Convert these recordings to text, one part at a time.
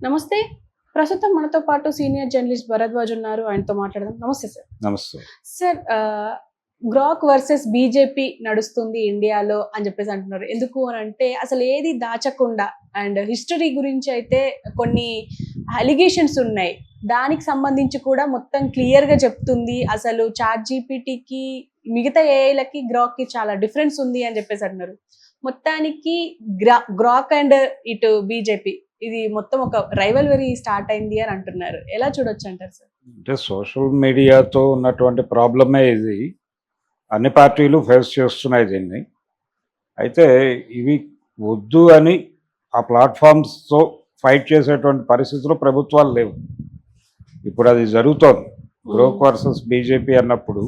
నమస్తే. ప్రస్తుతం మనతో పాటు సీనియర్ జర్నలిస్ట్ భరద్వాజ్ ఉన్నారు. ఆయనతో మాట్లాడదాం. నమస్తే సార్. నమస్తే. సార్ గ్రాక్ వర్సెస్ బీజేపీ నడుస్తుంది ఇండియాలో అని చెప్పేసి అంటున్నారు. ఎందుకు అనంటే అసలు ఏది దాచకుండా అండ్ హిస్టరీ గురించి అయితే కొన్ని అలిగేషన్స్ ఉన్నాయి. దానికి సంబంధించి కూడా మొత్తం క్లియర్‌గా చెప్తుంది. అసలు చాట్ జీపీటీకి మిగతా ఏఐలకి గ్రాక్‌కి చాలా డిఫరెన్స్ ఉంది అని చెప్పేసి అంటున్నారు. మొత్తానికి గ్రాక్ అండ్ ఇటు బీజేపీ ఇది మొత్తం ఒక రైవల్వరీ స్టార్ట్ అయింది అని అంటున్నారు. ఎలా చూడొచ్చు అంటారు సార్? అంటే సోషల్ మీడియాతో ఉన్నటువంటి ప్రాబ్లమే ఇది. అన్ని పార్టీలు ఫేస్ చేస్తున్నాయి దీన్ని. అయితే ఇవి వద్దు అని ఆ ప్లాట్ఫామ్స్తో ఫైట్ చేసేటువంటి పరిస్థితులు ప్రభుత్వాలు లేవు. ఇప్పుడు అది జరుగుతోంది. గ్రోక్ వర్సెస్ బీజేపీ అన్నప్పుడు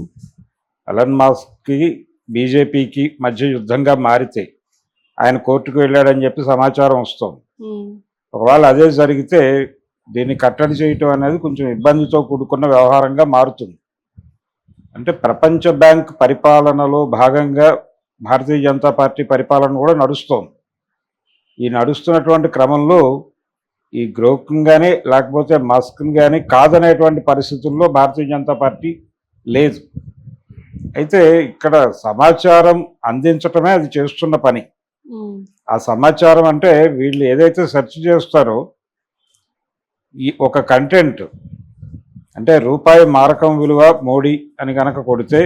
ఎలన్ మస్క్కి బీజేపీకి మధ్య యుద్ధంగా మారితే ఆయన కోర్టుకు వెళ్ళాడని చెప్పి సమాచారం వస్తుంది. ఒకవేళ అదే జరిగితే దీన్ని కట్టడి చేయటం అనేది కొంచెం ఇబ్బందితో కూడుకున్న వ్యవహారంగా మారుతుంది. అంటే ప్రపంచ బ్యాంక్ పరిపాలనలో భాగంగా భారతీయ జనతా పార్టీ పరిపాలన కూడా నడుస్తోంది. ఈ నడుస్తున్నటువంటి క్రమంలో ఈ గ్రోక్ని కానీ లేకపోతే మస్క్ని కానీ కాదనేటువంటి పరిస్థితుల్లో భారతీయ జనతా పార్టీ లేదు. అయితే ఇక్కడ సమాచారం అందించటమే అది చేస్తున్న పని. ఆ సమాచారం అంటే వీళ్ళు ఏదైతే సెర్చ్ చేస్తారో ఈ ఒక కంటెంట్ అంటే రూపాయి మారకం విలువ మోడీ అని కనుక కొడితే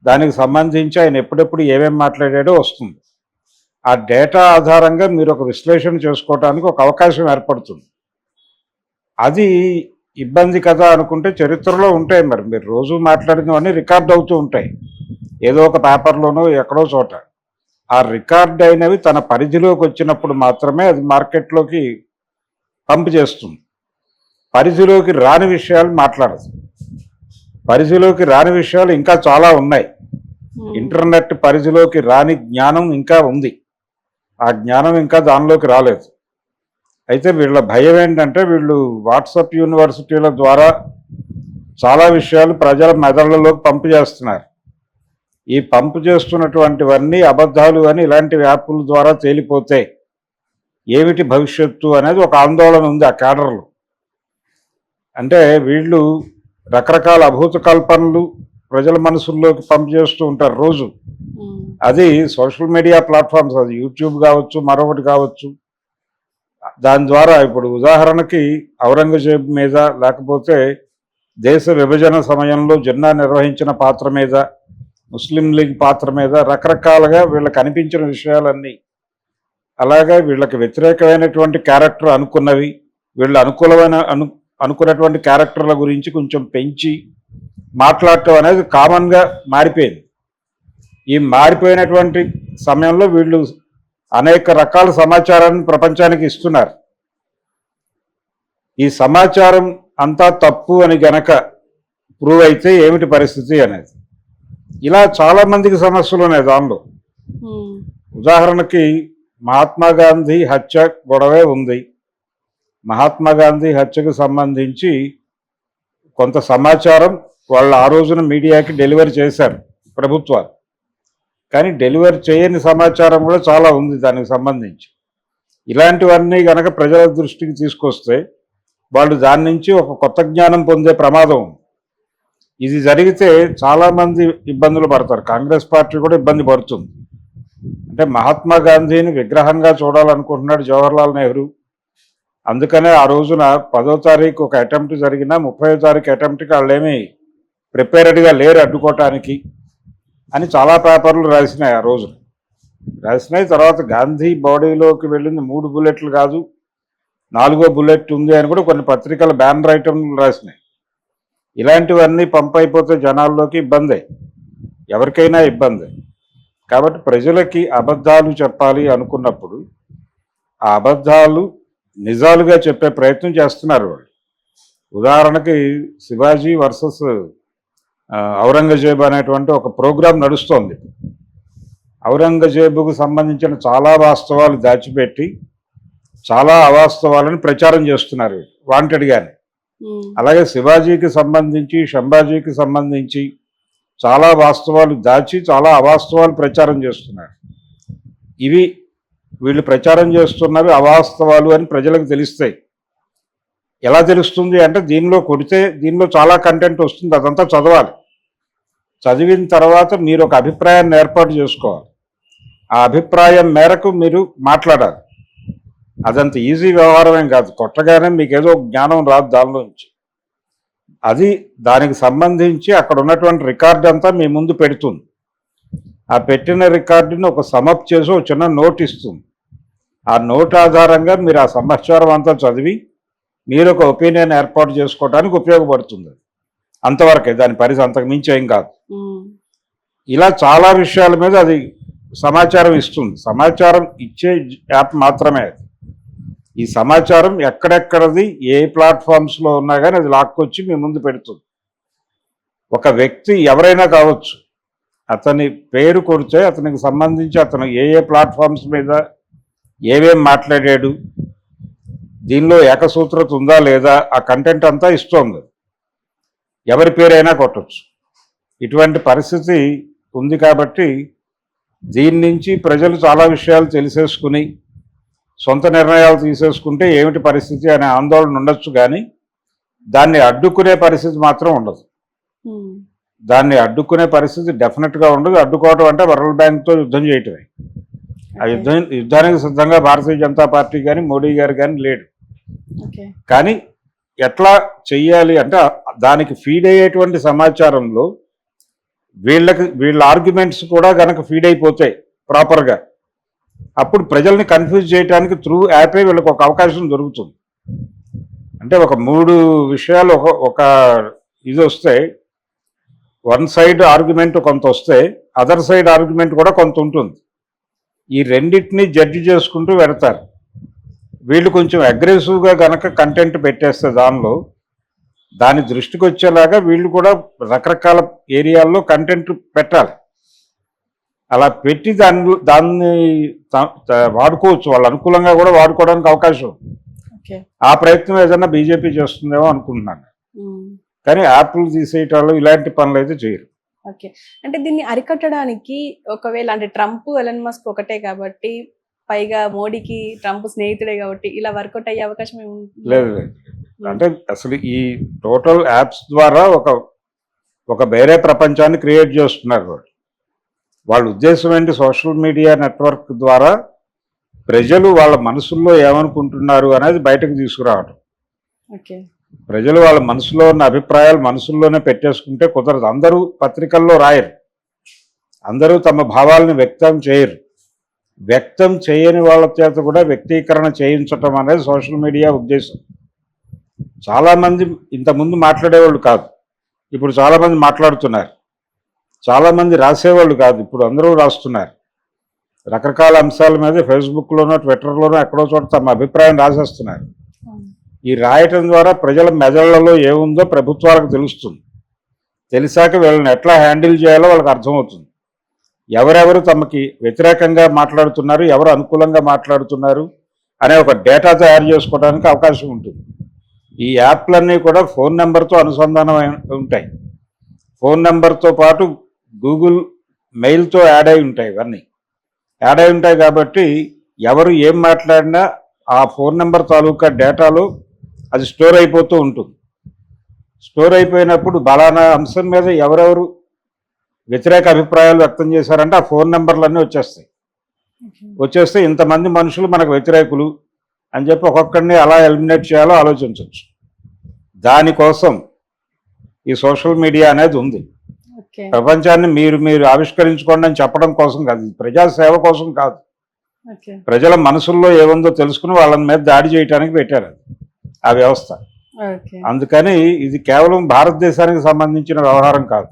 దానికి సంబంధించి ఆయన ఎప్పుడెప్పుడు ఏమేమి మాట్లాడాడో వస్తుంది. ఆ డేటా ఆధారంగా మీరు ఒక విశ్లేషణ చేసుకోవడానికి ఒక అవకాశం ఏర్పడుతుంది. అది ఇబ్బంది కదా అనుకుంటే చరిత్రలో ఉంటాయి. మరి మీరు రోజు మాట్లాడినవన్నీ రికార్డ్ అవుతూ ఉంటాయి ఏదో ఒక పేపర్లోనో ఎక్కడో చోట. ఆ రికార్డ్ అయినవి తన పరిధిలోకి వచ్చినప్పుడు మాత్రమే అది మార్కెట్లోకి పంప్ చేస్తుంది. పరిధిలోకి రాని విషయాలు మాట్లాడదు. పరిధిలోకి రాని విషయాలు ఇంకా చాలా ఉన్నాయి. ఇంటర్నెట్ పరిధిలోకి రాని జ్ఞానం ఇంకా ఉంది. ఆ జ్ఞానం ఇంకా దానిలోకి రాలేదు. అయితే వీళ్ళ భయం ఏంటంటే వీళ్ళు వాట్సాప్ యూనివర్సిటీల ద్వారా చాలా విషయాలు ప్రజల మెదళ్లలోకి పంపు చేస్తున్నారు. ఈ పంపు చేస్తున్నటువంటివన్నీ అబద్ధాలు అని ఇలాంటి యాప్ల ద్వారా తేలిపోతే ఏమిటి భవిష్యత్తు అనేది ఒక ఆందోళన ఉంది ఆ క్యాడర్లో. అంటే వీళ్ళు రకరకాల అభూత కల్పనలు ప్రజల మనసుల్లోకి పంపు చేస్తూ ఉంటారు రోజు. అది సోషల్ మీడియా ప్లాట్ఫామ్స్, అది యూట్యూబ్ కావచ్చు మరొకటి కావచ్చు. దాని ద్వారా ఇప్పుడు ఉదాహరణకి ఔరంగజేబ్ మీద లేకపోతే దేశ విభజన సమయంలో జిన్నా నిర్వహించిన పాత్ర మీద, ముస్లిం లీగ్ పాత్ర మీద రకరకాలుగా వీళ్ళకి అనిపించిన విషయాలన్నీ, అలాగే వీళ్ళకి వ్యతిరేకమైనటువంటి క్యారెక్టర్ అనుకున్నవి, వీళ్ళు అనుకున్నటువంటి క్యారెక్టర్ల గురించి కొంచెం పెంచి మాట్లాడటం అనేది కామన్గా మారిపోయింది. ఈ మారిపోయినటువంటి సమయంలో వీళ్ళు అనేక రకాల సమాచారాన్ని ప్రపంచానికి ఇస్తున్నారు. ఈ సమాచారం అంతా తప్పు అని గనక ప్రూవ్ అయితే ఏమిటి పరిస్థితి అనేది, ఇలా చాలామందికి సమస్యలు ఉన్నాయి దానిలో. ఉదాహరణకి మహాత్మా గాంధీ హత్య గొడవే ఉంది. మహాత్మా గాంధీ హత్యకు సంబంధించి కొంత సమాచారం వాళ్ళు ఆ రోజున మీడియాకి డెలివరీ చేశారు ప్రభుత్వాలు. కానీ డెలివరీ చేయని సమాచారం కూడా చాలా ఉంది దానికి సంబంధించి. ఇలాంటివన్నీ కనుక ప్రజల దృష్టికి తీసుకొస్తే వాళ్ళు దాని నుంచి ఒక కొత్త జ్ఞానం పొందే ప్రమాదం ఉంది. ఇది జరిగితే చాలామంది ఇబ్బందులు పడతారు. కాంగ్రెస్ పార్టీ కూడా ఇబ్బంది పడుతుంది. అంటే మహాత్మా గాంధీని విగ్రహంగా చూడాలనుకుంటున్నాడు జవహర్లాల్ నెహ్రూ. అందుకనే ఆ రోజున 10వ తారీఖు ఒక అటెంప్ట్ జరిగినా 30వ తారీఖు అటెంప్ట్కి వాళ్ళేమీ ప్రిపేర్డ్గా లేరు అడ్డుకోవటానికి అని చాలా పేపర్లు రాసినాయి. ఆ రోజున రాసినాయి. తర్వాత గాంధీ బాడీలోకి వెళ్ళింది 3 బుల్లెట్లు కాదు 4వ బుల్లెట్ ఉంది అని కూడా కొన్ని పత్రికల బ్యానర్ ఐటమ్లు రాసినాయి. ఇలాంటివన్నీ పంపైపోతే జనాల్లోకి ఇబ్బందే, ఎవరికైనా ఇబ్బందే. కాబట్టి ప్రజలకి అబద్ధాలు చెప్పాలి అనుకున్నప్పుడు ఆ అబద్ధాలు నిజాలుగా చెప్పే ప్రయత్నం చేస్తున్నారు వాళ్ళు. ఉదాహరణకి శివాజీ వర్సెస్ ఔరంగజేబు అనేటువంటి ఒక ప్రోగ్రాం నడుస్తోంది. ఔరంగజేబుకు సంబంధించిన చాలా వాస్తవాలు దాచిపెట్టి చాలా అవాస్తవాలను ప్రచారం చేస్తున్నారు వాంటెడ్గానే. అలాగే శివాజీకి సంబంధించి శంభాజీకి సంబంధించి చాలా వాస్తవాలు దాచి చాలా అవాస్తవాలు ప్రచారం చేస్తున్నారు. ఇవి వీళ్ళు ప్రచారం చేస్తున్నవి అవాస్తవాలు అని ప్రజలకు తెలుస్తాయి. ఎలా తెలుస్తుంది అంటే దీనిలో కొడితే దీనిలో చాలా కంటెంట్ వస్తుంది, అదంతా చదవాలి. చదివిన తర్వాత మీరు ఒక అభిప్రాయాన్ని ఏర్పాటు చేసుకోవాలి. ఆ అభిప్రాయం మేరకు మీరు మాట్లాడాలి. అదంత ఈజీ వ్యవహారం ఏం కాదు. కొట్టగానే మీకు ఏదో జ్ఞానం రాదు దానిలోంచి. అది దానికి సంబంధించి అక్కడ ఉన్నటువంటి రికార్డ్ అంతా మీ ముందు పెడుతుంది. ఆ పెట్టిన రికార్డుని ఒక సమప్ చేసి ఒక చిన్న నోట్ ఇస్తుంది. ఆ నోట్ ఆధారంగా మీరు ఆ సమాచారం అంతా చదివి మీరు ఒక ఒపీనియన్ ఏర్పాటు చేసుకోవడానికి ఉపయోగపడుతుంది. అంతవరకే, దాని పరిధి అంతకు మించి ఏం కాదు. ఇలా చాలా విషయాల మీద అది సమాచారం ఇస్తుంది. సమాచారం ఇచ్చే యాప్ మాత్రమే అది. ఈ సమాచారం ఎక్కడెక్కడది ఏ ప్లాట్ఫామ్స్లో ఉన్నా కానీ అది లాక్కొచ్చి మీ ముందు పెడుతుంది. ఒక వ్యక్తి ఎవరైనా కావచ్చు, అతని పేరు కొడితే అతనికి సంబంధించి అతను ఏ ఏ ప్లాట్ఫామ్స్ మీద ఏమేం మాట్లాడాడు, దీనిలో ఏకసూత్రత ఉందా లేదా, ఆ కంటెంట్ అంతా ఇస్తోంది. ఎవరి పేరైనా కొట్టచ్చు. ఇటువంటి పరిస్థితి ఉంది కాబట్టి దీని నుంచి ప్రజలు చాలా విషయాలు తెలిసేసుకుని సొంత నిర్ణయాలు తీసేసుకుంటే ఏమిటి పరిస్థితి అనే ఆందోళన ఉండొచ్చు, కానీ దాన్ని అడ్డుకునే పరిస్థితి మాత్రం ఉండదు. దాన్ని అడ్డుకునే పరిస్థితి డెఫినెట్గా ఉండదు. అడ్డుకోవడం అంటే వరల్డ్ బ్యాంక్తో యుద్ధం చేయటమే. ఆ యుద్ధానికి సిద్ధంగా భారతీయ జనతా పార్టీ కానీ మోడీ గారు కానీ లేడు. కానీ ఎట్లా చెయ్యాలి అంటే దానికి ఫీడ్ అయ్యేటువంటి సమాచారంలో వీళ్ళ ఆర్గ్యుమెంట్స్ కూడా కనుక ఫీడ్ అయిపోతాయి ప్రాపర్గా, అప్పుడు ప్రజల్ని కన్ఫ్యూజ్ చేయడానికి త్రూ యాపే వీళ్ళకి ఒక అవకాశం దొరుకుతుంది. అంటే ఒక 3 విషయాలు ఒక ఇది వస్తే, వన్ సైడ్ ఆర్గ్యుమెంట్ కొంత వస్తే అదర్ సైడ్ ఆర్గ్యుమెంట్ కూడా కొంత ఉంటుంది. ఈ రెండింటినీ జడ్జి చేసుకుంటూ వెడతారు. వీళ్ళు కొంచెం అగ్రెసివ్గా కనుక కంటెంట్ పెట్టేస్తే దాని దృష్టికి వచ్చేలాగా వీళ్ళు కూడా రకరకాల ఏరియాల్లో కంటెంట్ పెట్టాలి. అలా పెట్టి దాన్ని వాడుకోవచ్చు, వాళ్ళు అనుకూలంగా కూడా వాడుకోవడానికి అవకాశం. ఆ ప్రయత్నం ఏదైనా బీజేపీ చేస్తుందేమో అనుకుంటున్నాను. కానీ యాప్లు తీసేయటాలు ఇలాంటి పనులు అయితే చేయరు. ఓకే, అంటే దీన్ని అరికట్టడానికి ఒకవేళ అంటే ట్రంప్ ఎలన్ మస్క్ ఒకటే కాబట్టి, పైగా మోడీకి ట్రంప్ స్నేహితుడే కాబట్టి ఇలా వర్కౌట్ అయ్యే అవకాశం లేదు. అంటే అసలు ఈ టోటల్ యాప్స్ ద్వారా ఒక వేరే ప్రపంచాన్ని క్రియేట్ చేస్తున్నారు. వాళ్ళ ఉద్దేశం ఏంటి? సోషల్ మీడియా నెట్వర్క్ ద్వారా ప్రజలు వాళ్ళ మనసుల్లో ఏమనుకుంటున్నారు అనేది బయటకు తీసుకురావడం. ప్రజలు వాళ్ళ మనసులో ఉన్న అభిప్రాయాలు మనసుల్లోనే పెట్టేసుకుంటే కుదరదు. అందరూ పత్రికల్లో రాయరు, అందరూ తమ భావాలను వ్యక్తం చేయరు. వ్యక్తం చేయని వాళ్ళ చేత కూడా వ్యక్తీకరణ చేయించటం అనేది సోషల్ మీడియా ఉద్దేశం. చాలామంది ఇంతకుముందు మాట్లాడేవాళ్ళు కాదు, ఇప్పుడు చాలామంది మాట్లాడుతున్నారు. చాలామంది రాసేవాళ్ళు కాదు, ఇప్పుడు అందరూ రాస్తున్నారు. రకరకాల అంశాల మీద ఫేస్బుక్లోనో ట్విట్టర్లోనో ఎక్కడో చోట తమ అభిప్రాయం రాసేస్తున్నారు. ఈ రాయటం ద్వారా ప్రజల మెదళ్లలో ఏముందో ప్రభుత్వాలకు తెలుస్తుంది. తెలిసాక వీళ్ళని ఎట్లా హ్యాండిల్ చేయాలో వాళ్ళకి అర్థమవుతుంది. ఎవరెవరు తమకి వ్యతిరేకంగా మాట్లాడుతున్నారు, ఎవరు అనుకూలంగా మాట్లాడుతున్నారు అనే ఒక డేటా తయారు చేసుకోవడానికి అవకాశం ఉంటుంది. ఈ యాప్లన్నీ కూడా ఫోన్ నెంబర్తో అనుసంధానం ఉంటాయి. ఫోన్ నెంబర్తో పాటు గూగుల్ మెయిల్తో యాడ్ అయి ఉంటాయి. ఇవన్నీ యాడ్ అయి ఉంటాయి కాబట్టి ఎవరు ఏం మాట్లాడినా ఆ ఫోన్ నెంబర్ తాలూకా డేటాలో అది స్టోర్ అయిపోతూ ఉంటుంది. స్టోర్ అయిపోయినప్పుడు బలానా అంశం మీద ఎవరెవరు వ్యతిరేక అభిప్రాయాలు వ్యక్తం చేశారంటే ఆ ఫోన్ నెంబర్లన్నీ వచ్చేస్తే ఇంతమంది మనుషులు మనకు వ్యతిరేకులు అని చెప్పి ఒక్కొక్కడిని అలా ఎలిమినేట్ చేయాలో ఆలోచించవచ్చు. దానికోసం ఈ సోషల్ మీడియా అనేది ఉంది. ప్రపంచాన్ని మీరు ఆవిష్కరించుకోండి అని చెప్పడం కోసం కాదు, ప్రజాసేవ కోసం కాదు. ప్రజల మనసుల్లో ఏముందో తెలుసుకుని వాళ్ళ మీద దాడి చేయడానికి పెట్టారు ఆ వ్యవస్థ. అందుకని ఇది కేవలం భారతదేశానికి సంబంధించిన వ్యవహారం కాదు.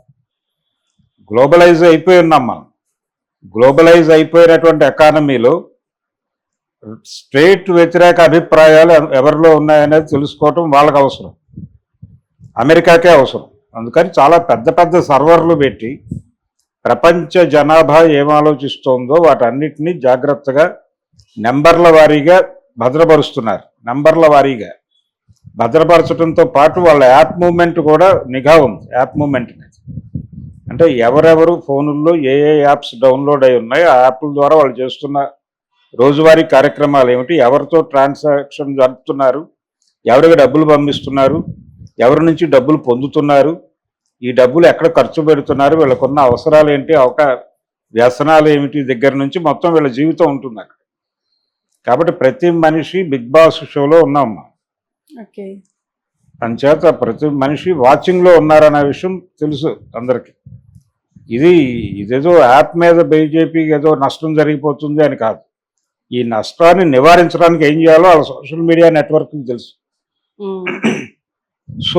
గ్లోబలైజ్ అయిపోయి ఉన్నాం మనం. గ్లోబలైజ్ అయిపోయినటువంటి ఎకానమీలో స్ట్రేట్ వ్యతిరేక అభిప్రాయాలు ఎవరిలో ఉన్నాయనేది తెలుసుకోవటం వాళ్ళకి అవసరం, అమెరికాకే అవసరం. అందుకని చాలా పెద్ద పెద్ద సర్వర్లు పెట్టి ప్రపంచ జనాభా ఏం ఆలోచిస్తోందో వాటన్నిటినీ జాగ్రత్తగా నెంబర్ల వారీగా భద్రపరుస్తున్నారు. నెంబర్ల వారీగా భద్రపరచడంతో పాటు వాళ్ళ యాప్ మూవ్మెంట్ కూడా నిఘా ఉంది. యాప్ మూవ్మెంట్ అనేది అంటే ఎవరెవరు ఫోనుల్లో ఏ యాప్స్ డౌన్లోడ్ అయి ఉన్నాయో ఆ యాప్ల ద్వారా వాళ్ళు చేస్తున్న రోజువారీ కార్యక్రమాలు ఏమిటి, ఎవరితో ట్రాన్సాక్షన్ జరుపుతున్నారు, ఎవరికి డబ్బులు పంపిస్తున్నారు, ఎవరి నుంచి డబ్బులు పొందుతున్నారు, ఈ డబ్బులు ఎక్కడ ఖర్చు పెడుతున్నారు, వీళ్ళకున్న అవసరాలు ఏంటి, వ్యసనాలు ఏమిటి దగ్గర నుంచి మొత్తం వీళ్ళ జీవితం ఉంటుంది అక్కడ. కాబట్టి ప్రతి మనిషి బిగ్ బాస్ షోలో ఉన్నామమ్మా. ఓకే. అంచేత ప్రతి మనిషి వాచింగ్లో ఉన్నారనే విషయం తెలుసు అందరికీ. ఇదేదో యాప్ మీద బీజేపీకి ఏదో నష్టం జరిగిపోతుంది అని కాదు. ఈ నష్టాన్ని నివారించడానికి ఏం చేయాలో వాళ్ళ సోషల్ మీడియా నెట్వర్క్కి తెలుసు. సో